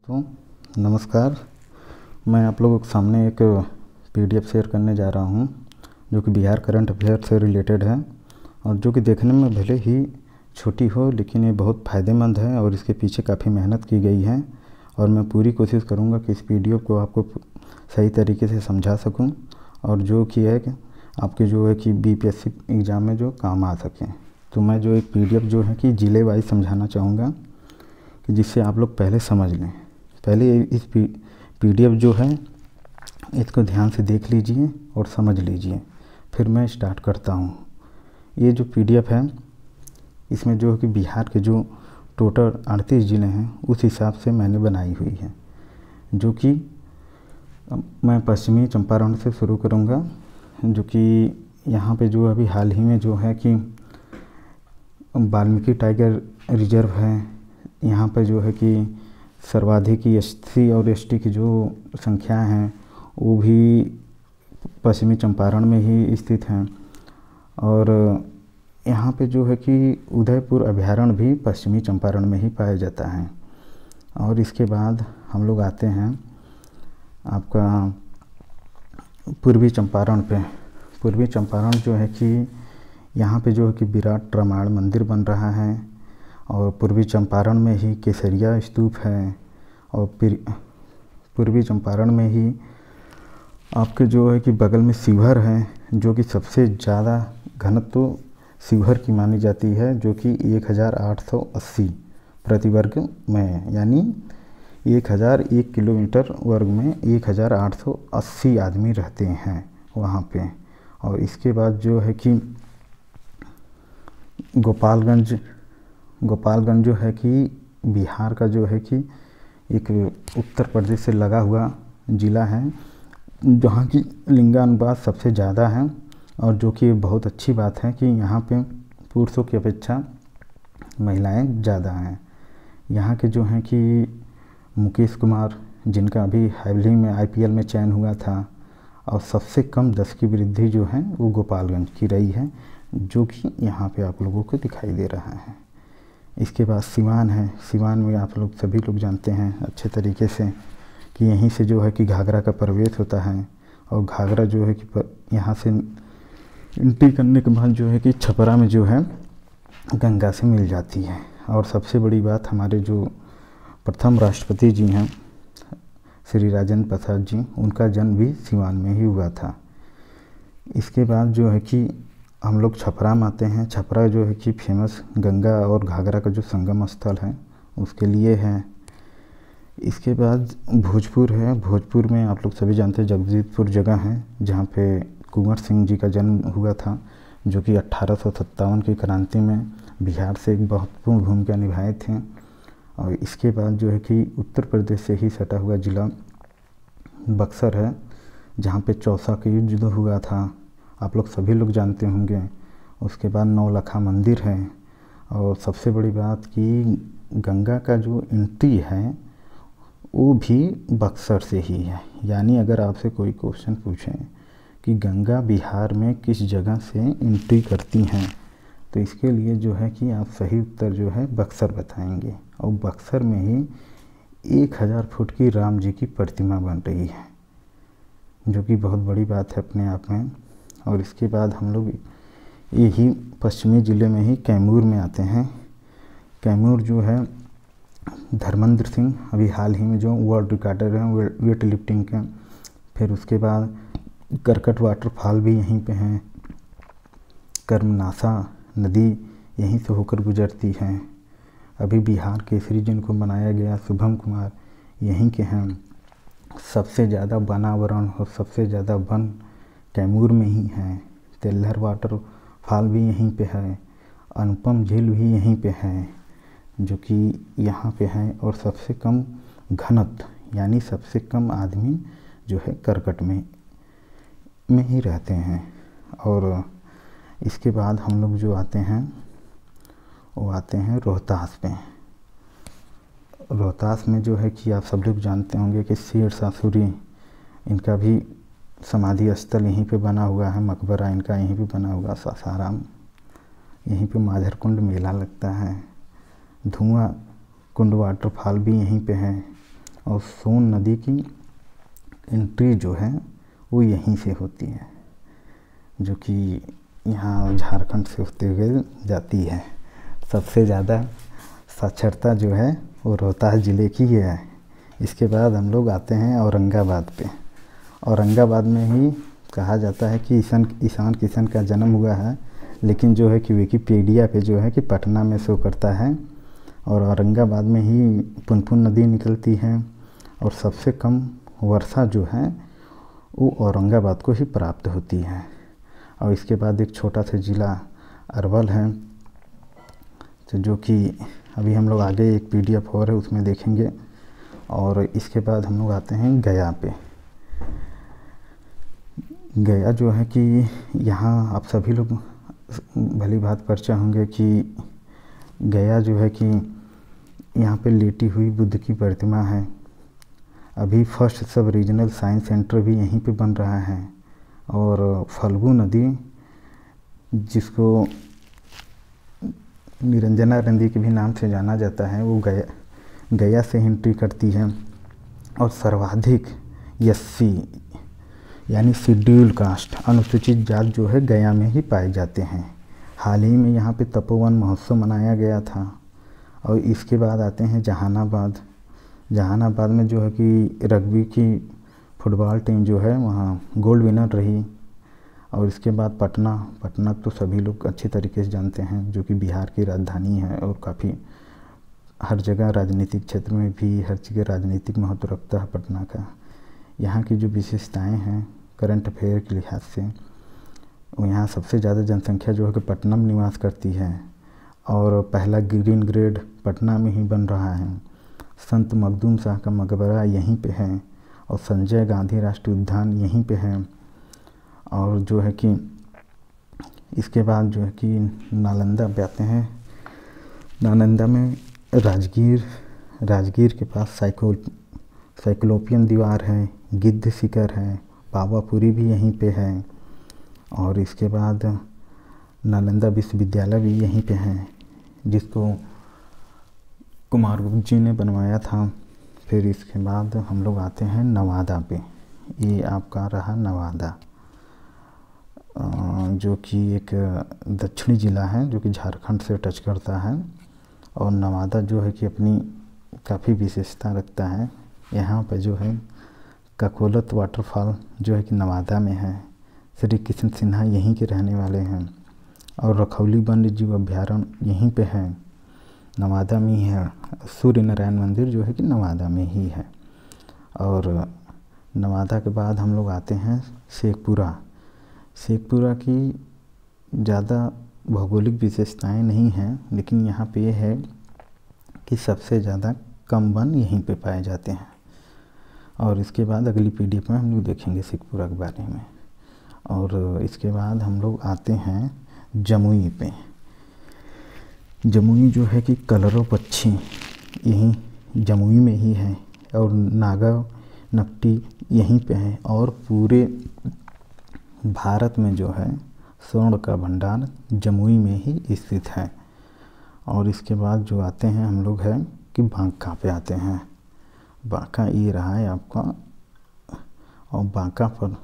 तो नमस्कार। मैं आप लोगों के सामने एक पीडीएफ शेयर करने जा रहा हूं जो कि बिहार करंट अफेयर से रिलेटेड है और जो कि देखने में भले ही छोटी हो लेकिन ये बहुत फ़ायदेमंद है और इसके पीछे काफ़ी मेहनत की गई है और मैं पूरी कोशिश करूंगा कि इस पीडीएफ को आपको सही तरीके से समझा सकूं और जो कि है कि आपके जो है कि बीपीएससी एग्ज़ाम में जो काम आ सके। तो मैं जो एक पीडीएफ जो है कि ज़िले वाइज समझाना चाहूँगा कि जिससे आप लोग पहले समझ लें। पहले इस पीडीएफ जो है इसको ध्यान से देख लीजिए और समझ लीजिए, फिर मैं स्टार्ट करता हूँ। ये जो पीडीएफ है इसमें जो है कि बिहार के जो टोटल 38 ज़िले हैं उस हिसाब से मैंने बनाई हुई है, जो कि मैं पश्चिमी चंपारण से शुरू करूँगा। जो कि यहाँ पे जो अभी हाल ही में जो है कि वाल्मीकि टाइगर रिजर्व है, यहाँ पर जो है कि सर्वाधिक एससी और एसटी की जो संख्या हैं वो भी पश्चिमी चंपारण में ही स्थित हैं और यहाँ पे जो है कि उदयपुर अभयारण्य भी पश्चिमी चंपारण में ही पाया जाता है। और इसके बाद हम लोग आते हैं आपका पूर्वी चंपारण पे। पूर्वी चंपारण जो है कि यहाँ पे जो है कि विराट रामायण मंदिर बन रहा है और पूर्वी चंपारण में ही केसरिया स्तूप है और पूर्वी चंपारण में ही आपके जो है कि बगल में शिवहर है, जो कि सबसे ज़्यादा घनत्व तो शिवहर की मानी जाती है, जो कि 1880 प्रति वर्ग में है, यानी 1001 किलोमीटर वर्ग में 1880 आदमी रहते हैं वहाँ पे। और इसके बाद जो है कि गोपालगंज जो है कि बिहार का जो है कि एक उत्तर प्रदेश से लगा हुआ ज़िला है, जहाँ की लिंगानुपात सबसे ज़्यादा है और जो कि बहुत अच्छी बात है कि यहाँ पे पुरुषों की अपेक्षा महिलाएं ज़्यादा हैं। यहाँ के जो हैं कि मुकेश कुमार, जिनका अभी हाल ही में आईपीएल में चयन हुआ था, और सबसे कम 10 की वृद्धि जो है वो गोपालगंज की रही है, जो कि यहाँ पे आप लोगों को दिखाई दे रहा है। इसके बाद सिवान है। सिवान में आप लोग सभी लोग जानते हैं अच्छे तरीके से कि यहीं से जो है कि घाघरा का प्रवेश होता है और घाघरा जो है कि यहाँ से एंट्री करने के बाद जो है कि छपरा में जो है गंगा से मिल जाती है। और सबसे बड़ी बात, हमारे जो प्रथम राष्ट्रपति जी हैं श्री राजेंद्र प्रसाद जी, उनका जन्म भी सिवान में ही हुआ था। इसके बाद जो है कि हम लोग छपरा में आते हैं। छपरा जो है कि फेमस गंगा और घाघरा का जो संगम स्थल है उसके लिए है। इसके बाद भोजपुर है। भोजपुर में आप लोग सभी जानते हैं जगदीशपुर जगह है जहाँ पे कुंवर सिंह जी का जन्म हुआ था, जो कि 1857 की क्रांति में बिहार से एक महत्वपूर्ण भूमिका निभाए थे। और इसके बाद जो है कि उत्तर प्रदेश से ही सटा हुआ ज़िला बक्सर है, जहाँ पे चौसा का युद्ध हुआ था, आप लोग सभी लोग जानते होंगे। उसके बाद नौलखा मंदिर है। और सबसे बड़ी बात कि गंगा का जो एंट्री है वो भी बक्सर से ही है। यानी अगर आपसे कोई क्वेश्चन पूछें कि गंगा बिहार में किस जगह से एंट्री करती हैं, तो इसके लिए जो है कि आप सही उत्तर जो है बक्सर बताएंगे। और बक्सर में ही 1000 फुट की राम जी की प्रतिमा बन रही है, जो कि बहुत बड़ी बात है अपने आप में। और इसके बाद हम लोग यही पश्चिमी ज़िले में ही कैमूर में आते हैं। कैमूर जो है धर्मेंद्र सिंह अभी हाल ही में जो वर्ल्ड रिकॉर्डर हैं वेट लिफ्टिंग के। फिर उसके बाद करकट वाटरफॉल भी यहीं पे हैं। कर्मनासा नदी यहीं से होकर गुजरती है। अभी बिहार केसरी जिनको बनाया गया शुभम कुमार यहीं के हैं। सबसे ज़्यादा वनावरण और सबसे ज़्यादा वन कैमूर में ही है। तेल्हर वाटरफॉल भी यहीं पे है। अनुपम झील भी यहीं पे है, जो कि यहाँ पे है। और सबसे कम घनत्व यानी सबसे कम आदमी जो है करकट में ही रहते हैं। और इसके बाद हम लोग जो आते हैं वो आते हैं रोहतास पे। रोहतास में जो है कि आप सब लोग जानते होंगे कि शेरशाह सूरी, इनका भी समाधि स्थल यहीं पे बना हुआ है। मकबरा इनका यहीं पे बना हुआ। सासाराम, यहीं पे माधर कुंड मेला लगता है। धुआं कुंड वाटरफॉल भी यहीं पे है। और सोन नदी की एंट्री जो है वो यहीं से होती है, जो कि यहाँ झारखंड से होते हुए जाती है। सबसे ज़्यादा साक्षरता जो है वो रोहतास ज़िले की है। इसके बाद हम लोग आते हैं औरंगाबाद पे। औरंगाबाद में ही कहा जाता है कि ईशान किशन का जन्म हुआ है, लेकिन जो है कि विकिपीडिया पे जो है कि पटना में शो करता है। और औरंगाबाद में ही पुनपुन नदी निकलती है और सबसे कम वर्षा जो है वो औरंगाबाद को ही प्राप्त होती है। और इसके बाद एक छोटा सा ज़िला अरवल है, तो जो कि अभी हम लोग आगे एक PDF और है उसमें देखेंगे। और इसके बाद हम लोग आते हैं गया पे। गया जो है कि यहाँ आप सभी लोग भली बात परिचय होंगे कि गया जो है कि यहाँ पे लेटी हुई बुद्ध की प्रतिमा है। अभी फर्स्ट सब रीजनल साइंस सेंटर भी यहीं पे बन रहा है। और फल्गु नदी, जिसको निरंजना नदी के भी नाम से जाना जाता है, वो गया से एंट्री करती है। और सर्वाधिक SC यानी शेड्यूल कास्ट अनुसूचित जात जो है गया में ही पाए जाते हैं। हाल ही में यहाँ पे तपोवन महोत्सव मनाया गया था। और इसके बाद आते हैं जहानाबाद। जहानाबाद में जो है कि रग्बी की फुटबॉल टीम जो है वहाँ गोल्ड विनर रही। और इसके बाद पटना तो सभी लोग अच्छी तरीके से जानते हैं, जो कि बिहार की राजधानी है और काफ़ी हर जगह राजनीतिक क्षेत्र में भी हर जगह राजनीतिक महत्व रखता है पटना का। यहाँ की जो विशेषताएं हैं करंट अफेयर के लिहाज से, यहाँ सबसे ज़्यादा जनसंख्या जो है कि पटना में निवास करती है। और पहला ग्रीन ग्रेड पटना में ही बन रहा है। संत मखदूम शाह का मकबरा यहीं पे है और संजय गांधी राष्ट्रीय उद्यान यहीं पे है। और जो है कि इसके बाद जो है कि नालंदा पे आते हैं। नालंदा में राजगीर के पास साइक्लोपियन दीवार है, गिद्ध शिखर है, पावापुरी भी यहीं पे है। और इसके बाद नालंदा विश्वविद्यालय भी यहीं पे है, जिसको कुमारगुप्त जी ने बनवाया था। फिर इसके बाद हम लोग आते हैं नवादा पे। ये आपका रहा नवादा, जो कि एक दक्षिणी ज़िला है जो कि झारखंड से टच करता है। और नवादा जो है कि अपनी काफ़ी विशेषता रखता है। यहाँ पर जो है ककोलत वाटरफॉल जो है कि नवादा में है। श्री कृष्ण सिन्हा यहीं के रहने वाले हैं। और रखौली वन्य जीव अभ्यारण्य यहीं पे है, नवादा में ही है। सूर्य नारायण मंदिर जो है कि नवादा में ही है। और नवादा के बाद हम लोग आते हैं शेखपुरा। शेखपुरा की ज़्यादा भौगोलिक विशेषताएं नहीं हैं, लेकिन यहाँ पे ये है कि सबसे ज़्यादा कम वन यहीं पे पाए जाते हैं। और इसके बाद अगली PDF में हम लोग देखेंगे शेखपुरा के बारे में। और इसके बाद हम लोग आते हैं जमुई पे। जमुई जो है कि कलरव पक्षी यहीं जमुई में ही है। और नागा नकटी यहीं पे है। और पूरे भारत में जो है स्वर्ण का भंडार जमुई में ही स्थित है। और इसके बाद जो आते हैं हम लोग है कि बांका पे आते हैं। बांका ये रहा है आपका। और बांका पर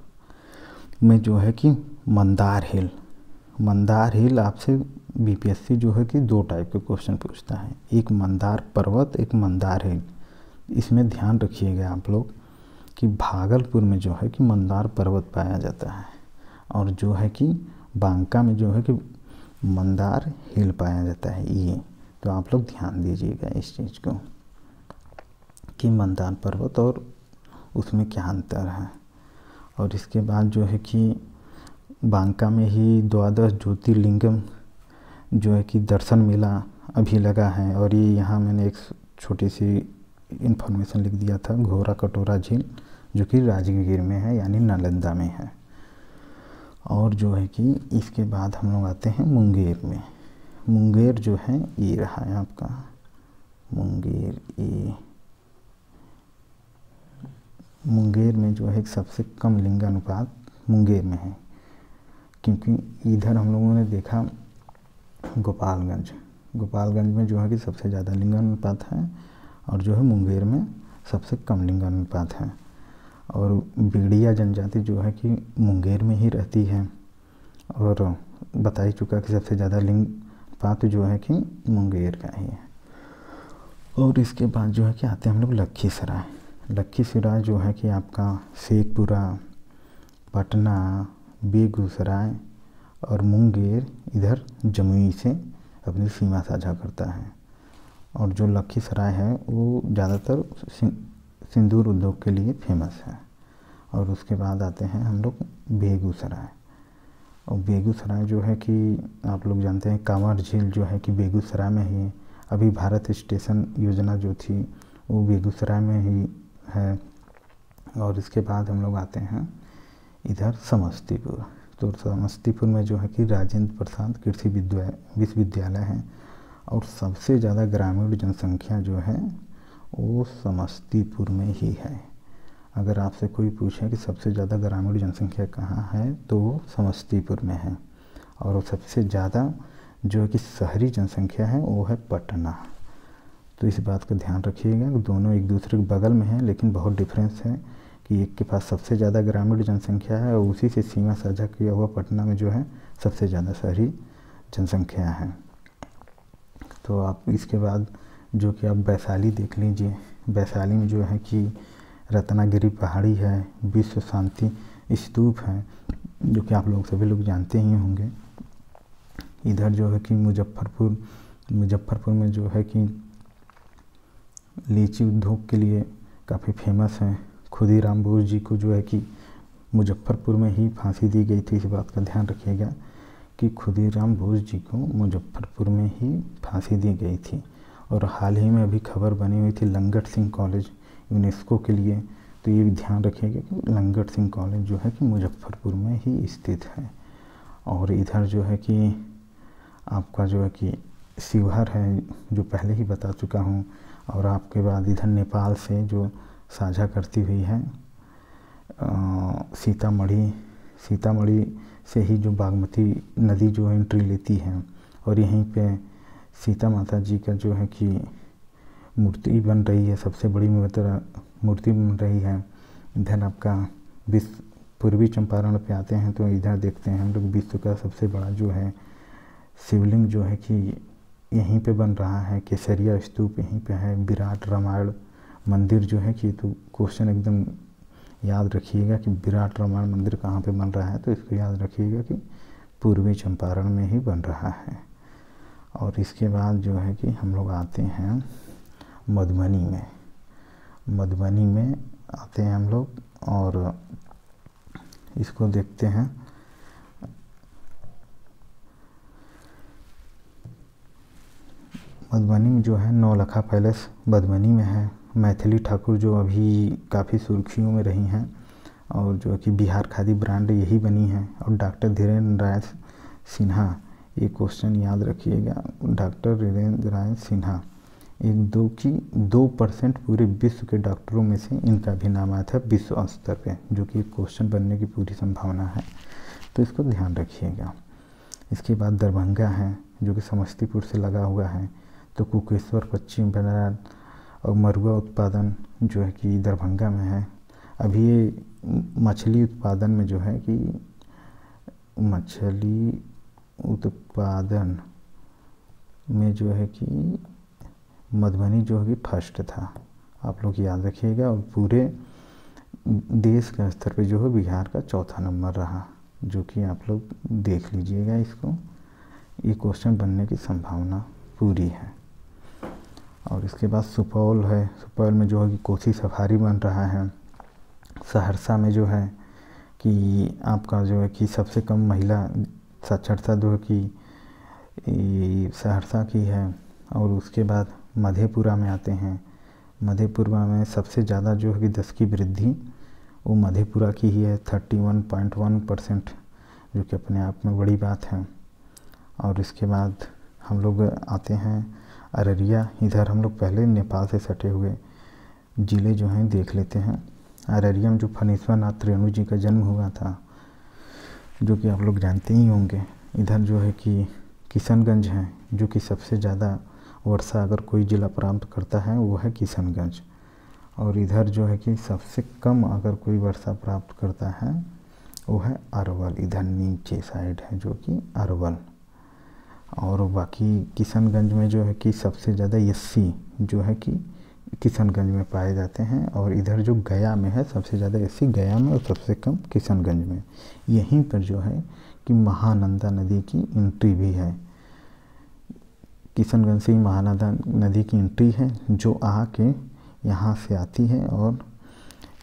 में जो है कि मंदार हिल आपसे BPSC जो है कि 2 टाइप के क्वेश्चन पूछता है, एक मंदार पर्वत, एक मंदार हिल। इसमें ध्यान रखिएगा आप लोग कि भागलपुर में जो है कि मंदार पर्वत पाया जाता है और जो है कि बांका में जो है कि मंदार हिल पाया जाता है। ये तो आप लोग ध्यान दीजिएगा इस चीज़ को कि मंदार पर्वत और उसमें क्या अंतर है। और इसके बाद जो है कि बांका में ही 12 ज्योतिर्लिंगम जो है कि दर्शन मेला अभी लगा है। और ये यहाँ मैंने एक छोटी सी इन्फॉर्मेशन लिख दिया था, घोरा कटोरा झील जो कि राजगीर में है यानी नालंदा में है। और जो है कि इसके बाद हम लोग आते हैं मुंगेर में। मुंगेर जो है ये रहा है आपका मुंगेर। ये मुंगेर में जो है सबसे कम लिंगानुपात मुंगेर में है, क्योंकि इधर हम लोगों ने देखा गोपालगंज में जो है कि सबसे ज़्यादा लिंगानुपात है और जो है मुंगेर में सबसे कम लिंगानुपात है। और बिगड़िया जनजाति जो है कि मुंगेर में ही रहती है, और बता ही चुका कि सबसे ज़्यादा लिंगानुपात जो है कि मुंगेर का ही है। और इसके बाद जो है कि आते हैं हम लोग लखीसराय। लखीसराय जो है कि आपका शेखपुरा, पटना, बेगूसराय और मुंगेर इधर जमुई से अपनी सीमा साझा करता है। और जो लखीसराय है वो ज़्यादातर सिंदूर उद्योग के लिए फेमस है। और उसके बाद आते हैं हम लोग बेगूसराय। और बेगूसराय जो है कि आप लोग जानते हैं कांवर झील जो है कि बेगूसराय में ही, अभी भारत स्टेशन योजना जो थी वो बेगूसराय में ही है। और इसके बाद हम लोग आते हैं इधर समस्तीपुर। तो समस्तीपुर में जो है कि राजेंद्र प्रसाद कृषि विश्वविद्यालय है। और सबसे ज़्यादा ग्रामीण जनसंख्या जो है वो समस्तीपुर में ही है। अगर आपसे कोई पूछे कि सबसे ज़्यादा ग्रामीण जनसंख्या कहाँ है तो वो समस्तीपुर में है। और सबसे ज़्यादा जो है कि शहरी जनसंख्या है वो है पटना। तो इस बात का ध्यान रखिएगा कि दोनों एक दूसरे के बगल में हैं, लेकिन बहुत डिफरेंस है कि एक के पास सबसे ज़्यादा ग्रामीण जनसंख्या है और उसी से सीमा साझा किया हुआ पटना में जो है सबसे ज़्यादा शहरी जनसंख्या है। तो आप इसके बाद जो कि आप वैशाली देख लीजिए। वैशाली में जो है कि रत्नागिरी पहाड़ी है, विश्व शांति स्तूप है जो कि आप लोग सभी लोग जानते ही होंगे। इधर जो है कि मुजफ्फरपुर में जो है कि लीची उद्योग के लिए काफ़ी फेमस है। खुदीराम बोस जी को जो है कि मुजफ्फरपुर में ही फांसी दी गई थी। इस बात का ध्यान रखिएगा कि खुदीराम बोस जी को मुजफ्फरपुर में ही फांसी दी गई थी। और हाल ही में अभी खबर बनी हुई थी लंगट सिंह कॉलेज यूनेस्को के लिए, तो ये भी ध्यान रखिएगा कि लंगट सिंह कॉलेज जो है कि मुजफ्फरपुर में ही स्थित है। और इधर जो है कि आपका जो है कि शिवहर है जो पहले ही बता चुका हूँ। और आपके बाद इधर नेपाल से जो साझा करती हुई है सीतामढ़ी से ही जो बागमती नदी जो एंट्री लेती है। और यहीं पे सीता माता जी का जो है कि मूर्ति बन रही है, सबसे बड़ी मूर्ति बन रही है। इधर आपका पूर्वी चंपारण पे आते हैं तो इधर देखते हैं हम लोग विश्व का सबसे बड़ा जो है शिवलिंग जो है कि यहीं पे बन रहा है। केसरिया स्तूप यहीं पे है। विराट रामायण मंदिर जो है कि, तो क्वेश्चन एकदम याद रखिएगा कि विराट रामायण मंदिर कहाँ पे बन रहा है, तो इसको याद रखिएगा कि पूर्वी चंपारण में ही बन रहा है। और इसके बाद जो है कि हम लोग आते हैं मधुबनी में। मधुबनी में आते हैं हम लोग और इसको देखते हैं। मधुबनी में जो है नौलखा पैलेस मधुबनी में है। मैथिली ठाकुर जो अभी काफ़ी सुर्खियों में रही हैं और जो कि बिहार खादी ब्रांड यही बनी है। और डॉक्टर धीरेन्द्र राय सिन्हा, ये क्वेश्चन याद रखिएगा, डॉक्टर धीरेन्द्र राय सिन्हा 2% पूरे विश्व के डॉक्टरों में से इनका भी नाम आया था विश्व स्तर पे, जो कि एक क्वेश्चन बनने की पूरी संभावना है, तो इसको ध्यान रखिएगा। इसके बाद दरभंगा है जो कि समस्तीपुर से लगा हुआ है। तो कुकेश्वर पश्चिम बंगाल और मरुआ उत्पादन जो है कि दरभंगा में है। अभी ये मछली उत्पादन में जो है कि मछली उत्पादन में जो है कि मधुबनी जो है कि फर्स्ट था, आप लोग याद रखिएगा। और पूरे देश के स्तर पे जो है बिहार का चौथा नंबर रहा, जो कि आप लोग देख लीजिएगा इसको, ये क्वेश्चन बनने की संभावना पूरी है। और इसके बाद सुपौल है। सुपौल में जो है कि कोसी सफारी बन रहा है। सहरसा में जो है कि आपका जो है कि सबसे कम महिला साक्षरता जो है कि सहरसा की है। और उसके बाद मधेपुरा में आते हैं। मधेपुरा में सबसे ज़्यादा जो है कि 10 की वृद्धि वो मधेपुरा की ही है, 31.1%, जो कि अपने आप में बड़ी बात है। और इसके बाद हम लोग आते हैं अररिया। इधर हम लोग पहले नेपाल से सटे हुए ज़िले जो हैं देख लेते हैं। अररिया में जो फणीश्वर नाथ रेणु जी का जन्म हुआ था, जो कि आप लोग जानते ही होंगे। इधर जो है कि किशनगंज है, जो कि सबसे ज़्यादा वर्षा अगर कोई ज़िला प्राप्त करता है वो है किशनगंज। और इधर जो है कि सबसे कम अगर कोई वर्षा प्राप्त करता है वो है अरवल, इधर नीचे साइड है जो कि अरवल। और बाकी किशनगंज में जो है कि सबसे ज़्यादा 80 जो है कि किशनगंज में पाए जाते हैं। और इधर जो गया में है सबसे ज़्यादा 80 गया में और सबसे कम किशनगंज में। यहीं पर जो है कि महानंदा नदी की एंट्री भी है। किशनगंज से ही महानंदा नदी की एंट्री है जो आके यहाँ से आती है और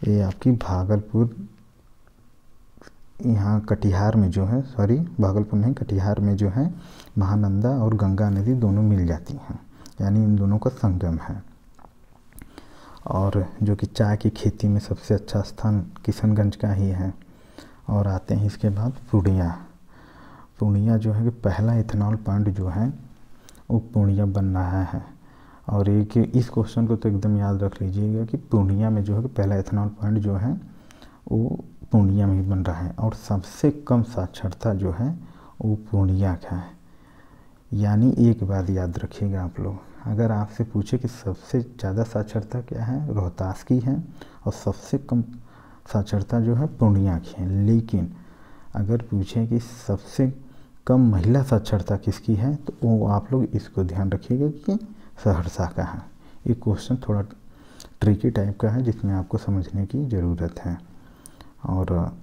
ये आपकी भागलपुर, यहाँ कटिहार में जो है, सॉरी भागलपुर नहीं, कटिहार में जो है महानंदा और गंगा नदी दोनों मिल जाती हैं, यानी इन दोनों का संगम है। और जो कि चाय की खेती में सबसे अच्छा स्थान किशनगंज का ही है। और आते हैं इसके बाद पूर्णिया। पूर्णिया जो है कि पहला इथेनॉल प्लांट जो है वो पूर्णिया बन रहा है। और एक इस क्वेश्चन को तो एकदम याद रख लीजिएगा कि पूर्णिया में जो है कि पहला इथेनॉल प्लांट जो है वो पूर्णिया में ही बन रहा है। और सबसे कम साक्षरता जो है वो पूर्णिया का है। यानी एक बात याद रखिएगा आप लोग, अगर आपसे पूछे कि सबसे ज़्यादा साक्षरता क्या है, रोहतास की है, और सबसे कम साक्षरता जो है पूर्णिया की है। लेकिन अगर पूछे कि सबसे कम महिला साक्षरता किसकी है तो वो आप लोग इसको ध्यान रखिएगा कि सहरसा का है। ये क्वेश्चन थोड़ा ट्रिकी टाइप का है जिसमें आपको समझने की ज़रूरत है। और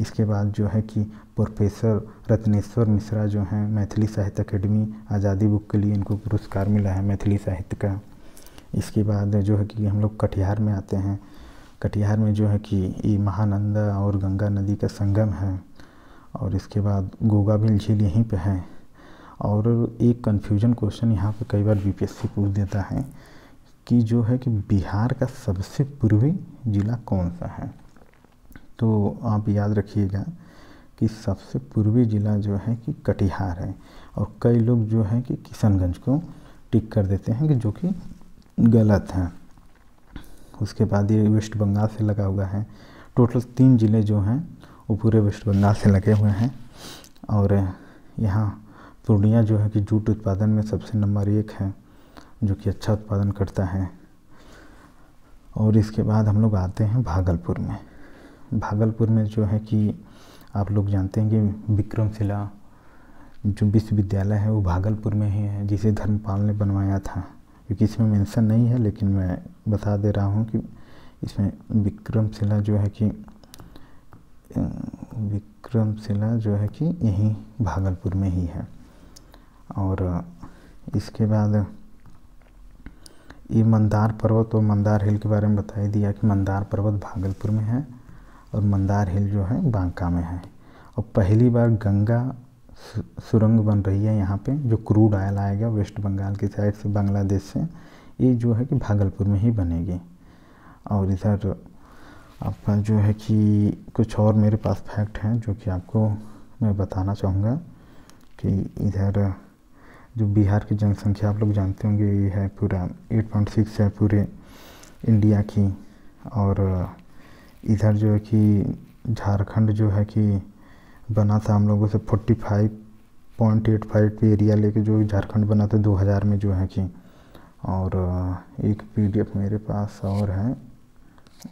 इसके बाद जो है कि प्रोफेसर रत्नेश्वर मिश्रा जो हैं मैथिली साहित्य अकेडमी आज़ादी बुक के लिए इनको पुरस्कार मिला है मैथिली साहित्य का। इसके बाद जो है कि हम लोग कटिहार में आते हैं। कटिहार में जो है कि ये महानंदा और गंगा नदी का संगम है। और इसके बाद गोगाबिल झील यहीं पे है। और एक कन्फ्यूजन क्वेश्चन यहाँ पे कई बार बीपीएससी पूछ देता है कि जो है कि बिहार का सबसे पूर्वी जिला कौन सा है। तो आप याद रखिएगा कि सबसे पूर्वी ज़िला जो है कि कटिहार है। और कई लोग जो है कि किशनगंज को टिक कर देते हैं कि जो कि गलत है। उसके बाद ये वेस्ट बंगाल से लगा हुआ है। टोटल 3 ज़िले जो हैं वो पूरे वेस्ट बंगाल से लगे हुए हैं। और यहाँ पूर्णिया जो है कि जूट उत्पादन में सबसे नंबर 1 है, जो कि अच्छा उत्पादन करता है। और इसके बाद हम लोग आते हैं भागलपुर में। भागलपुर में जो है कि आप लोग जानते हैं कि विक्रमशिला जो विश्वविद्यालय है वो भागलपुर में ही है, जिसे धर्मपाल ने बनवाया था। क्योंकि इसमें मेंशन नहीं है लेकिन मैं बता दे रहा हूँ कि इसमें विक्रमशिला जो है कि यहीं भागलपुर में ही है। और इसके बाद ये मंदार पर्वत और मंदार हिल के बारे में बता ही दिया कि मंदार पर्वत भागलपुर में है और मंदार हिल जो है बांका में है। और पहली बार गंगा सुरंग बन रही है यहाँ पे, जो क्रूड ऑयल आएगा वेस्ट बंगाल की साइड से, बांग्लादेश से, ये जो है कि भागलपुर में ही बनेगी। और इधर आपका जो है कि कुछ और मेरे पास फैक्ट हैं जो कि आपको मैं बताना चाहूँगा कि इधर जो बिहार की जनसंख्या आप लोग जानते होंगे ये है पूरा 8.6 है पूरे इंडिया की। और इधर जो है कि झारखंड जो है कि बना था हम लोगों से 45.85 पे एरिया लेके जो झारखंड बना था 2000 में जो है कि। और एक पीडीएफ मेरे पास और है,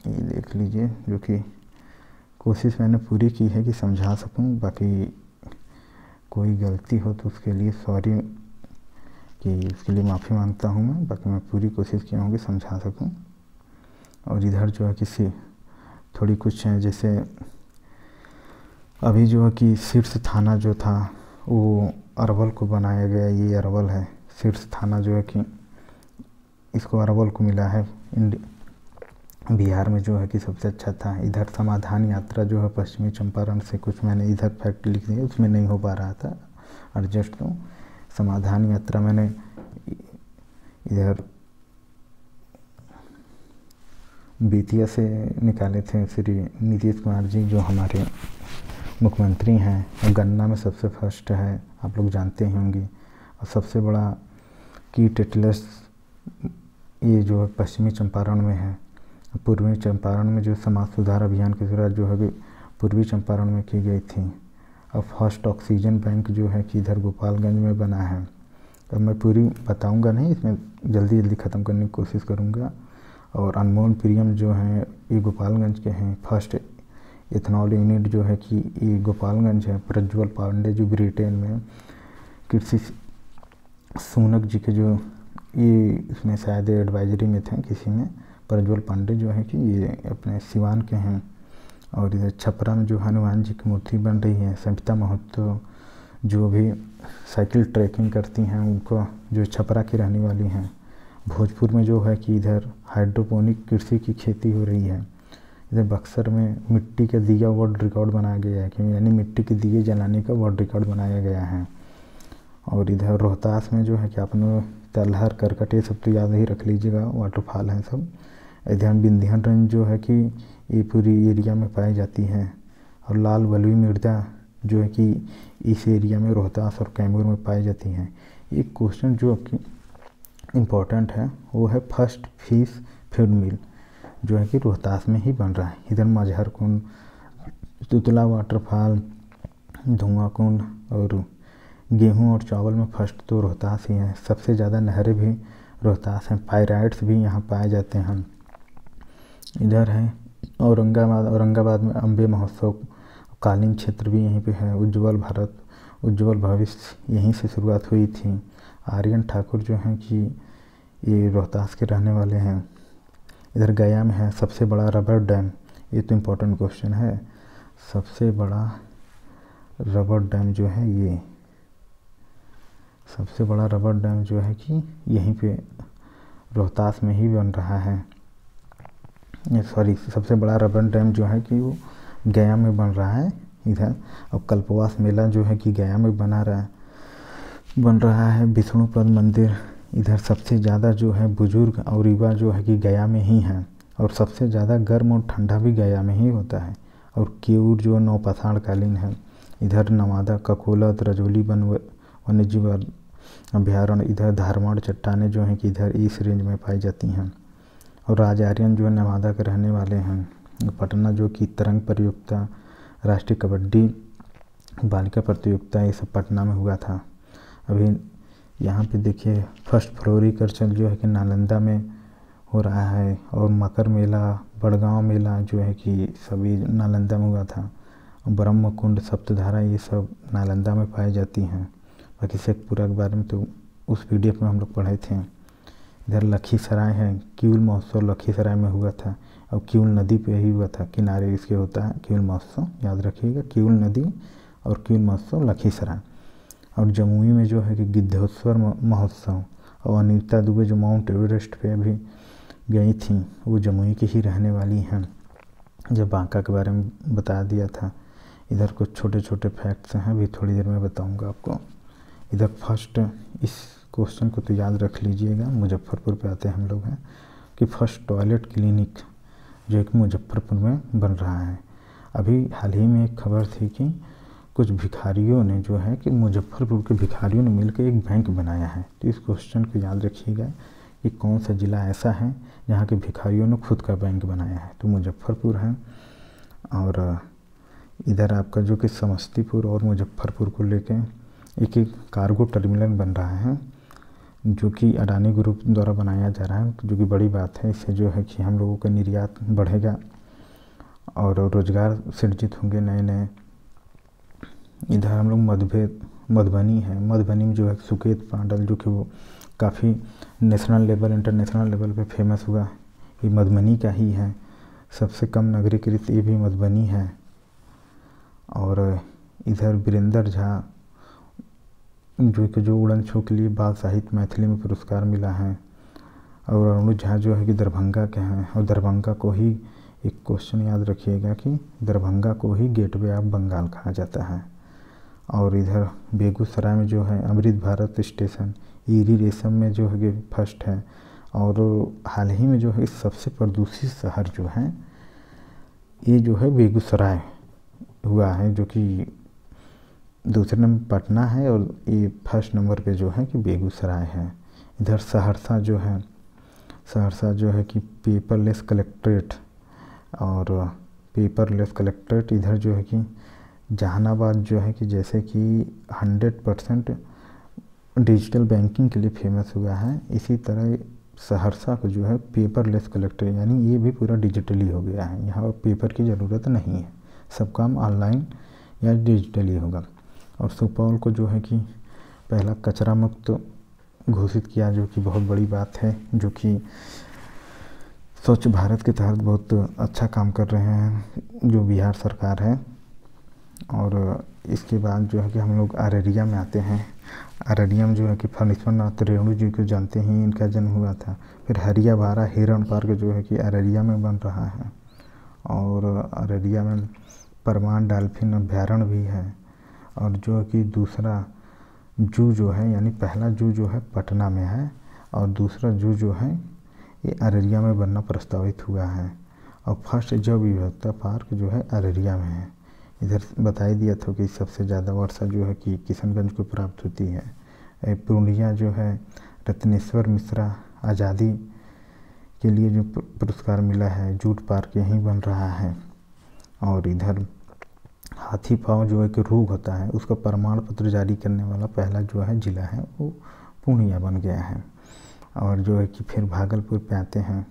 ये देख लीजिए, जो कि कोशिश मैंने पूरी की है कि समझा सकूं। बाकी कोई गलती हो तो उसके लिए सॉरी, कि उसके लिए माफ़ी मांगता हूं मैं। बाकी मैं पूरी कोशिश किया हूँ कि समझा सकूं। और इधर जो है किसी थोड़ी कुछ है, जैसे अभी जो है कि शीर्ष थाना जो था वो अरवल को बनाया गया, ये अरवल है। शीर्ष थाना जो है कि इसको अरवल को मिला है। बिहार में जो है कि सबसे अच्छा था। इधर समाधान यात्रा जो है पश्चिमी चंपारण से, कुछ मैंने इधर फैक्ट लिख दिया, उसमें नहीं हो पा रहा था एडजस्ट। तो समाधान यात्रा मैंने इधर बेतिया से निकाले थे श्री नीतीश कुमार जी, जो हमारे मुख्यमंत्री हैं। और गन्ना में सबसे फर्स्ट है, आप लोग जानते ही होंगे। और सबसे बड़ा की टेटलेस ये जो है पश्चिमी चंपारण में है। पूर्वी चंपारण में जो समाज सुधार अभियान की शुरुआत जो है पूर्वी चंपारण में की गई थी। और फर्स्ट ऑक्सीजन बैंक जो है कि इधर गोपालगंज में बना है। अब मैं पूरी बताऊंगा नहीं, इसमें जल्दी ख़त्म करने की कोशिश करूंगा। और अनमोल प्रियम जो हैं ये गोपालगंज के हैं। फर्स्ट इथेनॉल यूनिट जो है कि ये गोपालगंज है। प्रज्वल पांडे जो ब्रिटेन में कृषि सूनक जी के जो ये इसमें शायद एडवाइजरी में थे किसी में। प्रज्वल पांडे जो है कि ये अपने सिवान के हैं। और इधर छपरा में जो हनुमान जी की मूर्ति बन रही है। सविता महतो जो भी साइकिल ट्रैकिंग करती हैं उनको, जो छपरा की रहने वाली हैं। भोजपुर में जो है कि इधर हाइड्रोपोनिक कृषि की खेती हो रही है। इधर बक्सर में मिट्टी का दिया वर्ल्ड रिकॉर्ड बनाया गया है, कि यानी मिट्टी के दिए जलाने का वर्ल्ड रिकॉर्ड बनाया गया है। और इधर रोहतास में जो है कि आपने तलहर करकट ये सब तो याद ही रख लीजिएगा, वाटरफॉल हैं सब। इधर विंध्याचल जो है कि ये पूरी एरिया में पाई जाती है। और लाल बलुई मृदा जो है कि इस एरिया में रोहतास और कैमूर में पाई जाती हैं। एक क्वेश्चन जो आपकी इम्पोर्टेंट है वो है फर्स्ट फिश फीड मिल जो है कि रोहतास में ही बन रहा है। इधर मजहर कुंड, तुतला वाटरफॉल, धुआं कुंड और गेहूं और चावल में फर्स्ट तो रोहतास ही है। सबसे ज़्यादा नहरें भी रोहतास हैं। पायराइट्स भी यहाँ पाए जाते हैं। इधर है औरंगाबाद में अम्बे महोत्सव, कालीन क्षेत्र भी यहीं पे है। उज्ज्वल भारत, उज्ज्वल भविष्य यहीं से शुरुआत हुई थी। आर्यन ठाकुर जो हैं कि ये रोहतास के रहने वाले हैं। इधर गया में है सबसे बड़ा रबर डैम। ये तो इम्पोर्टेंट क्वेश्चन है। सबसे बड़ा रबर डैम जो है ये, सबसे बड़ा रबर डैम जो है कि यहीं पे रोहतास में ही बन रहा है। सबसे बड़ा रबर डैम जो है कि वो गया में बन रहा है इधर। और कल्पवास मेला जो है कि गया में बन रहा है। विष्णुपद मंदिर इधर सबसे ज़्यादा जो है बुजुर्ग और युवा जो है कि गया में ही हैं। और सबसे ज़्यादा गर्म और ठंडा भी गया में ही होता है। और केऊर जो नौपाषाण कालीन है। इधर नवादा, ककोलत, रजौली वन्यजीव अभ्यारण्य। इधर धारवाड़ चट्टानें जो हैं कि इधर इस रेंज में पाई जाती हैं। और राजारियन जो है नवादा के रहने वाले हैं। पटना जो कि तरंग प्रतियोगिता, राष्ट्रीय कबड्डी बालिका प्रतियोगिता ये सब पटना में हुआ था। अभी यहाँ पे देखिए फर्स्ट फ्लोरिकल्चर जो है कि नालंदा में हो रहा है। और मकर मेला, बड़गांव मेला जो है कि सभी नालंदा में हुआ था। ब्रह्म कुंड, सप्तधारा ये सब नालंदा में पाई जाती हैं। बाकी शेखपुरा के बारे में तो उस पीडीएफ में हम लोग पढ़े थे। इधर लखीसराय है, किऊल महोत्सव लखीसराय में हुआ था। और किऊल नदी पे ही हुआ था, किनारे इसके होता है किऊल महोत्सव, याद रखिएगा। किऊल नदी और किऊल महोत्सव लखीसराय। और जमुई में जो है कि गिद्धेश्वर महोत्सव। और अनीता दुबे जो माउंट एवरेस्ट पे अभी गई थी वो जमुई की ही रहने वाली हैं। जब बांका के बारे में बता दिया था। इधर कुछ छोटे छोटे फैक्ट्स हैं, अभी थोड़ी देर में बताऊंगा आपको। इधर फर्स्ट इस क्वेश्चन को तो याद रख लीजिएगा, मुजफ्फरपुर पे आते हैं हम लोग हैं कि फर्स्ट टॉयलेट क्लिनिक जो एक मुजफ्फरपुर में बन रहा है। अभी हाल ही में एक खबर थी कि कुछ भिखारियों ने जो है कि मुजफ्फरपुर के भिखारियों ने मिलकर एक बैंक बनाया है। तो इस क्वेश्चन को याद रखिएगा कि कौन सा ज़िला ऐसा है जहाँ के भिखारियों ने खुद का बैंक बनाया है। तो मुजफ्फरपुर है। और इधर आपका जो कि समस्तीपुर और मुजफ्फरपुर को लेके एक कार्गो टर्मिनल बन रहा है जो कि अडानी ग्रुप द्वारा बनाया जा रहा है, जो कि बड़ी बात है। इससे जो है कि हम लोगों का निर्यात बढ़ेगा और रोज़गार सृजित होंगे नए नए। इधर हम लोग मधुबनी है। मधुबनी में जो है सुकेत पांडल जो कि वो काफ़ी नेशनल लेवल इंटरनेशनल लेवल पे फेमस हुआ, ये मधुबनी का ही है। सबसे कम नगरीकृत ये भी मधुबनी है। और इधर वीरेंद्र झा जो उड़न छू के लिए बाल साहित्य मैथिली में पुरस्कार मिला है। और अनुज झा जो है कि दरभंगा के हैं। और दरभंगा को ही एक क्वेश्चन याद रखिएगा कि दरभंगा को ही गेटवे ऑफ बंगाल कहा जाता है। और इधर बेगूसराय में जो है अमृत भारत स्टेशन ईरी रेशम में जो है कि फर्स्ट है। और हाल ही में जो है सबसे प्रदूषित शहर जो है ये जो है बेगूसराय हुआ है, जो कि दूसरे नंबर पटना है और ये फर्स्ट नंबर पे जो है कि बेगूसराय है। इधर सहरसा जो है कि पेपरलेस कलेक्ट्रेट और पेपरलेस कलेक्ट्रेट। इधर जो है कि जहानाबाद जो है कि जैसे कि 100% डिजिटल बैंकिंग के लिए फेमस हुआ है। इसी तरह सहरसा को जो है पेपरलेस कलेक्टर, यानी ये भी पूरा डिजिटली हो गया है। यहाँ पेपर की ज़रूरत नहीं है, सब काम ऑनलाइन या डिजिटली होगा। और सुपौल को जो है कि पहला कचरा मुक्त घोषित किया, जो कि बहुत बड़ी बात है, जो कि स्वच्छ भारत के तहत बहुत अच्छा काम कर रहे हैं जो बिहार सरकार है। और इसके बाद जो है कि हम लोग अररिया में आते हैं। अररिया में जो है कि फणीश्वर नाथ रेणु जी को जानते हैं, इनका जन्म हुआ था। फिर हरियाबारा हिरण पार्क जो है कि अररिया में बन रहा है। और अररिया में परमान डॉल्फिन अभ्यारण्य भी है। और जो है कि दूसरा जू जो है, यानी पहला जू जो है पटना में है, और दूसरा जू जो है ये अररिया में बनना प्रस्तावित हुआ है। और फर्स्ट जैव विविधता पार्क जो है अररिया में है। इधर बता ही दिया था कि सबसे ज़्यादा वर्षा जो है कि किशनगंज को प्राप्त होती है। पूर्णिया जो है रत्नेश्वर मिश्रा आज़ादी के लिए जो पुरस्कार मिला है, जूट पार्क यहीं बन रहा है। और इधर हाथी पाँव जो एक रोग होता है, उसका प्रमाण पत्र जारी करने वाला पहला जो है ज़िला है वो पूर्णिया बन गया है। और जो है कि फिर भागलपुर पे आते हैं।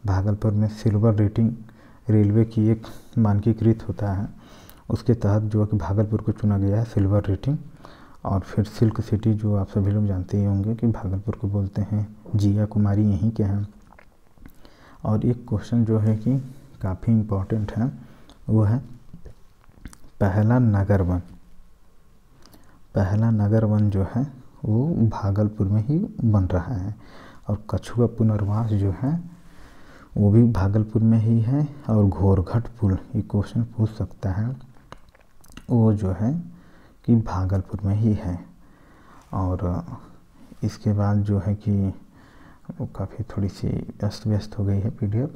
भागलपुर में सिल्वर रेटिंग रेलवे की एक मानकीकृत होता है, उसके तहत जो है कि भागलपुर को चुना गया है सिल्वर रेटिंग। और फिर सिल्क सिटी जो आप सभी लोग जानते ही होंगे कि भागलपुर को बोलते हैं, जिया कुमारी यहीं के हैं। और एक क्वेश्चन जो है कि काफ़ी इम्पोर्टेंट है, वो है पहला नगर वन जो है वो भागलपुर में ही बन रहा है। और कछुआ पुनर्वास जो है वो भी भागलपुर में ही है। और घोरघट पुल, ये क्वेश्चन पूछ सकता है, वो जो है कि भागलपुर में ही है। और इसके बाद जो है कि वो काफ़ी थोड़ी सी अस्त व्यस्त हो गई है PDF,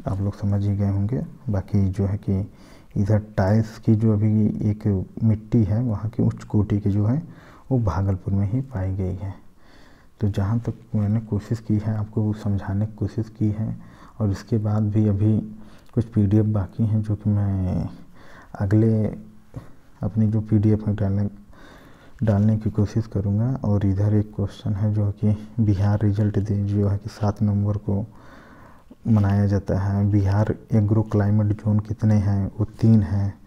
आप लोग समझ ही गए होंगे। बाकी जो है कि इधर टाइल्स की जो अभी एक मिट्टी है वहाँ की उच्च कोटि की जो है वो भागलपुर में ही पाई गई है। तो जहाँ तक मैंने कोशिश की है आपको समझाने की कोशिश की है। और इसके बाद भी अभी कुछ PDF बाकी हैं जो कि मैं अगले अपनी जो PDF में डालने की कोशिश करूँगा। और इधर एक क्वेश्चन है जो कि बिहार रिजल्ट डे जो है कि 7 नवंबर को मनाया जाता है। बिहार एग्रो क्लाइमेट जोन कितने हैं? वो 3 हैं।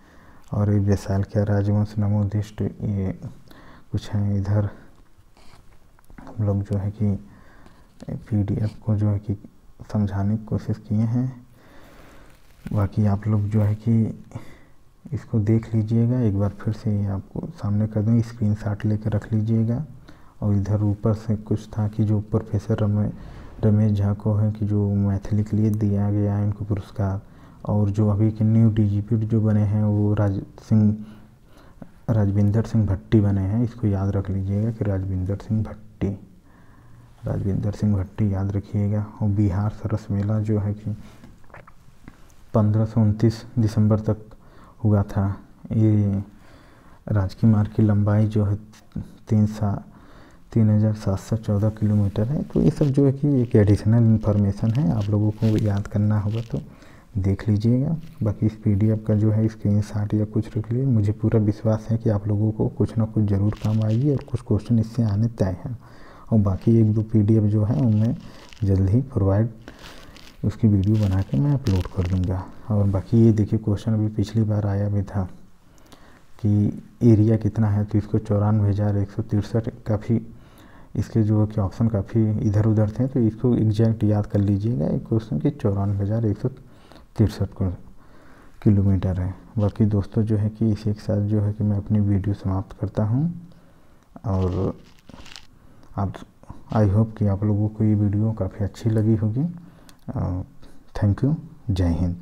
और ये वैशाल्या राजवंश नमोदिष्ट ये कुछ हैं। इधर हम लोग जो है कि PDF को जो है कि समझाने की कोशिश किए हैं। बाकी आप लोग जो है कि इसको देख लीजिएगा, एक बार फिर से आपको सामने कर दूँ, स्क्रीनशॉट लेकर रख लीजिएगा। और इधर ऊपर से कुछ था कि जो प्रोफेसर रमेश झा को है कि जो मैथिली के लिए दिया गया है इनको पुरस्कार। और जो अभी के न्यू DGP जो बने हैं वो राजविंदर सिंह भट्टी बने हैं। इसको याद रख लीजिएगा कि राजविंदर सिंह भट्टी याद रखिएगा। और बिहार सरस मेला जो है कि 15 से 29 दिसंबर तक हुआ था। ये राजकीय मार्ग की लंबाई जो है 3714 किलोमीटर है। तो ये सब जो है कि एक एडिशनल इन्फॉर्मेशन है, आप लोगों को याद करना होगा तो देख लीजिएगा। बाकी इस PDF का जो है स्क्रीनशॉट या कुछ रख लिए। मुझे पूरा विश्वास है कि आप लोगों को कुछ ना कुछ ज़रूर काम आएगी और कुछ क्वेश्चन इससे आने तय हैं। और बाकी 1-2 PDF जो है उनमें जल्द ही प्रोवाइड उसकी वीडियो बना के मैं अपलोड कर दूँगा। और बाकी ये देखिए क्वेश्चन अभी पिछली बार आया भी था कि एरिया कितना है, तो इसको 94,163 काफ़ी इसके जो है कि ऑप्शन काफ़ी इधर उधर थे, तो इसको एग्जैक्ट याद कर लीजिएगा। एक क्वेश्चन की 94,163 किलोमीटर है। बाकी दोस्तों जो है कि इसी के साथ जो है कि मैं अपनी वीडियो समाप्त करता हूँ। और आई होप कि आप लोगों को ये वीडियो काफ़ी अच्छी लगी होगी। Thank you. जय हिंद।